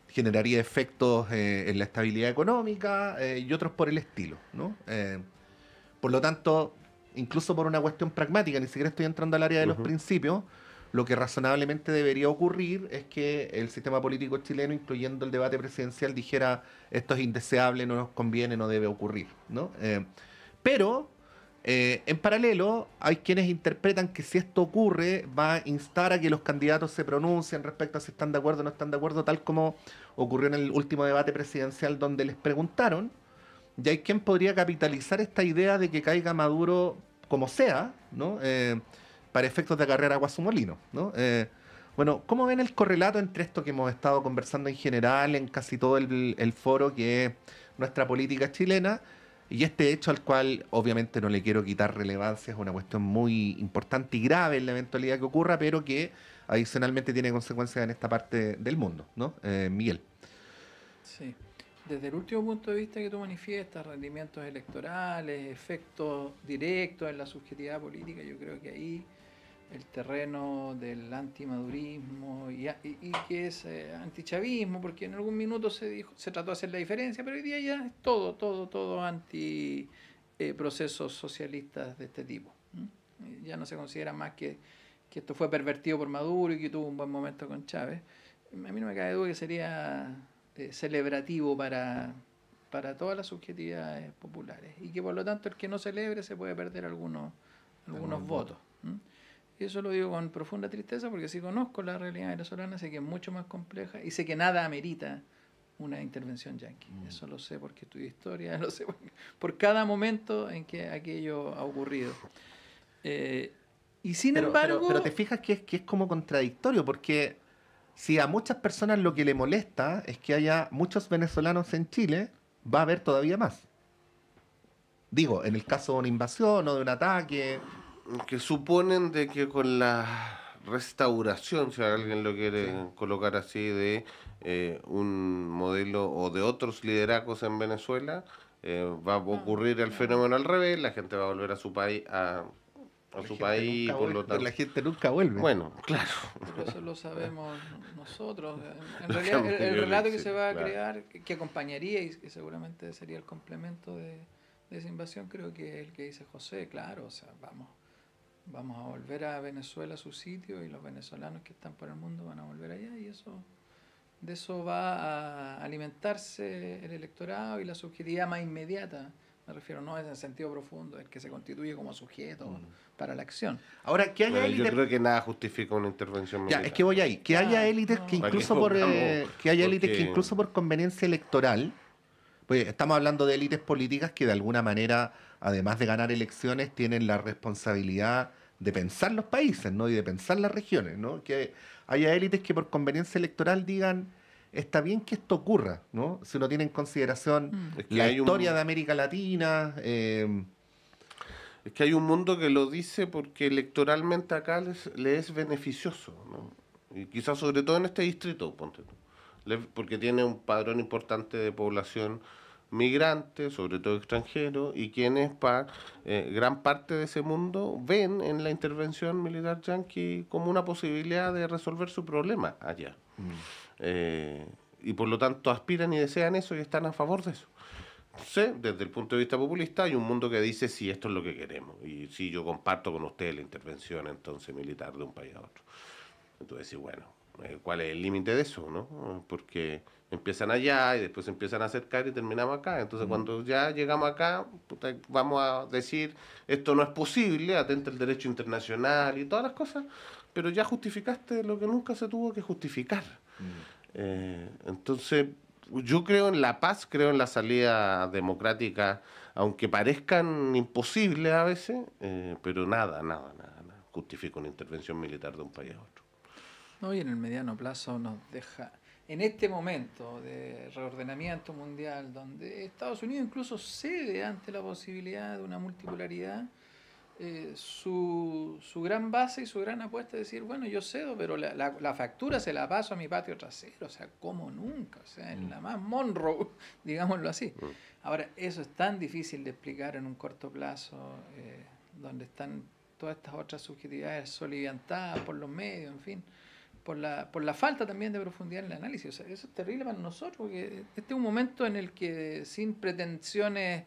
generaría efectos en la estabilidad económica y otros por el estilo, ¿no? Por lo tanto, incluso por una cuestión pragmática, ni siquiera estoy entrando al área de los principios, lo que razonablemente debería ocurrir es que el sistema político chileno, incluyendo el debate presidencial, dijera esto es indeseable, no nos conviene, no debe ocurrir, ¿no? Pero en paralelo hay quienes interpretan que si esto ocurre va a instar a que los candidatos se pronuncien respecto a si están de acuerdo o no están de acuerdo, tal como ocurrió en el último debate presidencial donde les preguntaron, y hay quien podría capitalizar esta idea de que caiga Maduro como sea, ¿no? Para efectos de acarrear agua a su molino, ¿no? Bueno, ¿cómo ven el correlato entre esto que hemos estado conversando en general en casi todo el foro, que es nuestra política chilena, y este hecho al cual obviamente no le quiero quitar relevancia, es una cuestión muy importante y grave en la eventualidad que ocurra, pero que adicionalmente tiene consecuencias en esta parte del mundo, ¿no? Miguel. Sí. Desde el último punto de vista que tú manifiestas, rendimientos electorales, efectos directos en la subjetividad política, yo creo que ahí el terreno del antimadurismo y que es antichavismo, porque en algún minuto se trató de hacer la diferencia, pero hoy día ya es todo anti procesos socialistas de este tipo. Ya no se considera más que esto fue pervertido por Maduro y que tuvo un buen momento con Chávez. A mí no me cabe duda que sería celebrativo para todas las subjetividades populares, y que por lo tanto el que no celebre se puede perder algunos votos. Y eso lo digo con profunda tristeza, porque sí conozco la realidad venezolana, sé que es mucho más compleja y sé que nada amerita una intervención yanqui. Eso lo sé porque estudié historia, lo sé por cada momento en que aquello ha ocurrido. Y sin embargo... Pero te fijas que es como contradictorio, porque si a muchas personas lo que le molesta es que haya muchos venezolanos en Chile, va a haber todavía más. Digo, en el caso de una invasión o de un ataque... Que suponen de que con la restauración, si alguien lo quiere colocar así, de un modelo o de otros liderazgos en Venezuela, va a ocurrir el fenómeno al revés, la gente va a volver a su país, su país, por lo tanto... La gente nunca vuelve. Bueno, claro. Pero eso lo sabemos nosotros. En realidad, el relato que se va a crear, que acompañaría y que seguramente sería el complemento de esa invasión, creo que es el que dice José, claro, o sea, vamos a volver a Venezuela a su sitio, y los venezolanos que están por el mundo van a volver allá, y de eso va a alimentarse el electorado y la subjetividad más inmediata. Me refiero, no en el sentido profundo, el que se constituye como sujeto para la acción. Ahora, que haya yo creo que nada justifica una intervención militar. Ya, es que voy ahí. Que haya élites que incluso por conveniencia electoral, pues estamos hablando de élites políticas que de alguna manera, además de ganar elecciones, tienen la responsabilidad de pensar los países, ¿no? Y de pensar las regiones, ¿no? Que haya élites que por conveniencia electoral digan, está bien que esto ocurra, ¿no? Si uno tiene en consideración la historia de América Latina. Es que hay un mundo que lo dice porque electoralmente acá le es beneficioso, ¿no? Y quizás sobre todo en este distrito, ponte tú. Porque tiene un padrón importante de población migrante, sobre todo extranjero, y quienes gran parte de ese mundo ven en la intervención militar yanqui como una posibilidad de resolver su problema allá. Y por lo tanto aspiran y desean eso y están a favor de eso. Entonces, desde el punto de vista populista, hay un mundo que dice sí, esto es lo que queremos. Y sí, yo comparto con usted la intervención entonces militar de un país a otro. Entonces, sí, bueno, ¿cuál es el límite de eso, no? Porque empiezan allá y después se empiezan a acercar y terminamos acá. Entonces, cuando ya llegamos acá, puta, vamos a decir, esto no es posible, atenta el derecho internacional y todas las cosas, pero ya justificaste lo que nunca se tuvo que justificar. Entonces, yo creo en la paz, creo en la salida democrática, aunque parezcan imposibles a veces, pero nada justifica una intervención militar de un país a otro. No, y en el mediano plazo nos deja, en este momento de reordenamiento mundial, donde Estados Unidos incluso cede ante la posibilidad de una multipolaridad, su gran base y su gran apuesta es decir, bueno, yo cedo, pero la factura se la paso a mi patio trasero, o sea, como nunca, o sea, en la más Monroe, digámoslo así. Ahora, eso es tan difícil de explicar en un corto plazo, donde están todas estas otras subjetividades soliviantadas por los medios, en fin, por la falta también de profundidad en el análisis. O sea, eso es terrible para nosotros, porque este es un momento en el que sin pretensiones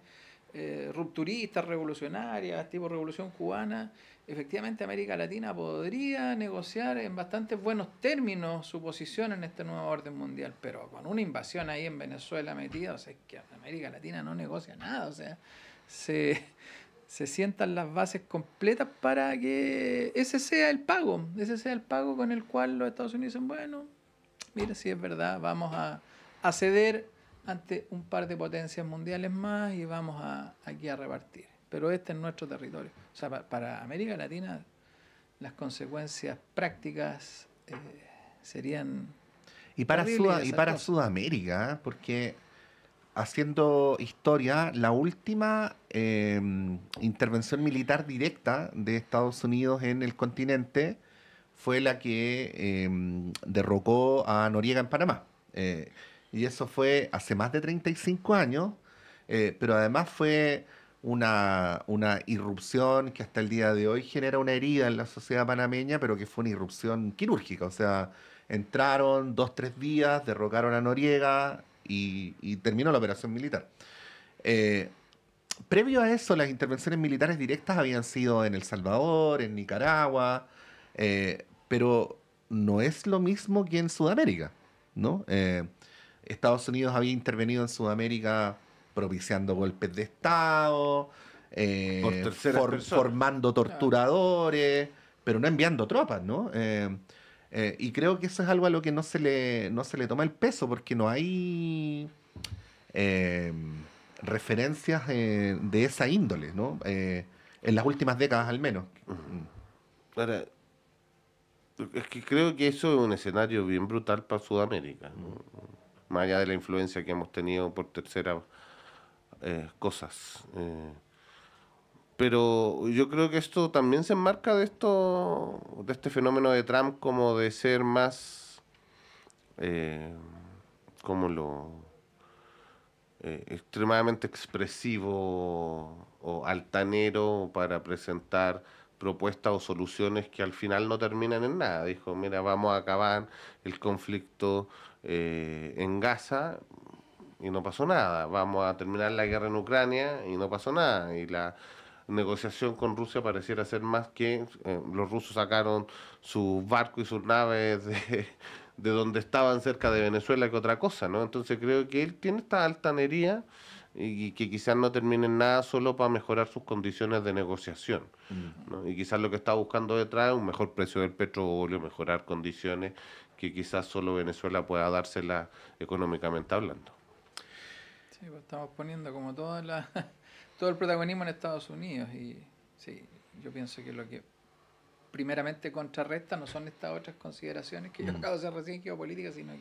rupturistas, revolucionarias, tipo revolución cubana, efectivamente América Latina podría negociar en bastantes buenos términos su posición en este nuevo orden mundial, pero con una invasión ahí en Venezuela metida, o sea, es que América Latina no negocia nada, o sea, se sientan las bases completas para que ese sea el pago con el cual los Estados Unidos dicen, bueno, mira, si es verdad, vamos a ceder ante un par de potencias mundiales más y vamos aquí a repartir. Pero este es nuestro territorio. O sea, para América Latina las consecuencias prácticas serían... Y para Sudamérica, porque haciendo historia, la última intervención militar directa de Estados Unidos en el continente fue la que derrocó a Noriega en Panamá. Y eso fue hace más de 35 años, pero además fue una irrupción que hasta el día de hoy genera una herida en la sociedad panameña, pero que fue una irrupción quirúrgica. O sea, entraron 2-3 días, derrocaron a Noriega y terminó la operación militar. Previo a eso, las intervenciones militares directas habían sido en El Salvador, en Nicaragua, pero no es lo mismo que en Sudamérica, ¿no? Estados Unidos había intervenido en Sudamérica propiciando golpes de Estado, formando torturadores, pero no enviando tropas, ¿no? Y creo que eso es algo a lo que no se le toma el peso, porque no hay referencias de esa índole, ¿no? En las últimas décadas al menos. Ahora, es que creo que eso es un escenario bien brutal para Sudamérica, ¿no? Más allá de la influencia que hemos tenido por terceras cosas. Pero yo creo que esto también se enmarca de este fenómeno de Trump como de ser más extremadamente expresivo o altanero para presentar propuestas o soluciones que al final no terminan en nada. Dijo, mira, vamos a acabar el conflicto en Gaza y no pasó nada. Vamos a terminar la guerra en Ucrania y no pasó nada. Y la negociación con Rusia pareciera ser más que los rusos sacaron sus barcos y sus naves de donde estaban cerca de Venezuela que otra cosa, ¿no? Entonces creo que él tiene esta altanería y que quizás no termine en nada solo para mejorar sus condiciones de negociación, ¿no? Y quizás lo que está buscando detrás es un mejor precio del petróleo, mejorar condiciones que quizás solo Venezuela pueda dársela económicamente hablando. Sí, pues estamos poniendo como todo el protagonismo en Estados Unidos y sí, yo pienso que lo que primeramente contrarresta no son estas otras consideraciones que yo acabo de hacer recién geopolítica, sino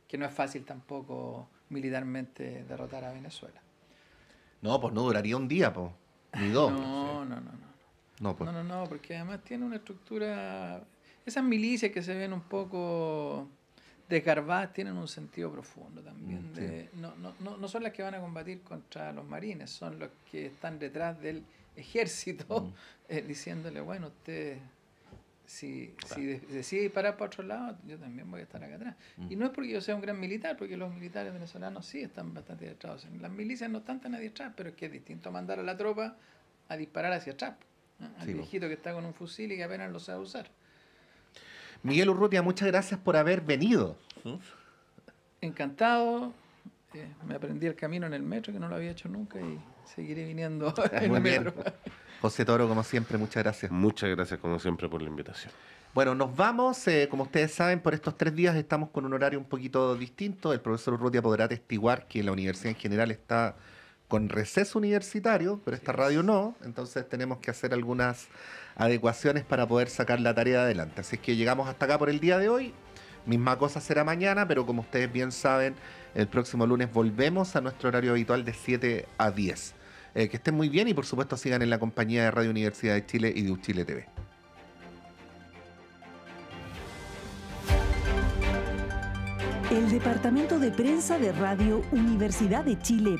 que no es fácil tampoco militarmente derrotar a Venezuela. No, pues no duraría un día, pues, ni dos. No, porque además tiene una estructura... esas milicias que se ven un poco desgarbadas tienen un sentido profundo también. No son las que van a combatir contra los marines, son los que están detrás del ejército diciéndole, bueno, usted si decide disparar para otro lado, yo también voy a estar acá atrás. Y no es porque yo sea un gran militar, porque los militares venezolanos sí están bastante adiestrados. Las milicias no están tan adiestradas, pero es que es distinto mandar a la tropa a disparar hacia atrás, ¿no? Al viejito que está con un fusil y que apenas lo sabe usar. Miguel Urrutia, muchas gracias por haber venido. Encantado. Me aprendí el camino en el metro, que no lo había hecho nunca, y seguiré viniendo en Muy el bien. metro. José Toro, como siempre, muchas gracias. Muchas gracias, como siempre, por la invitación. Bueno, nos vamos. Como ustedes saben, por estos 3 días estamos con un horario un poquito distinto. El profesor Urrutia podrá atestiguar que la universidad en general está con receso universitario, pero esta radio no. Entonces tenemos que hacer algunas adecuaciones para poder sacar la tarea adelante. Así es que llegamos hasta acá por el día de hoy. Misma cosa será mañana, pero como ustedes bien saben, el próximo lunes volvemos a nuestro horario habitual de 7 a 10. Que estén muy bien y por supuesto sigan en la compañía de Radio Universidad de Chile y de UChile TV. El Departamento de Prensa de Radio Universidad de Chile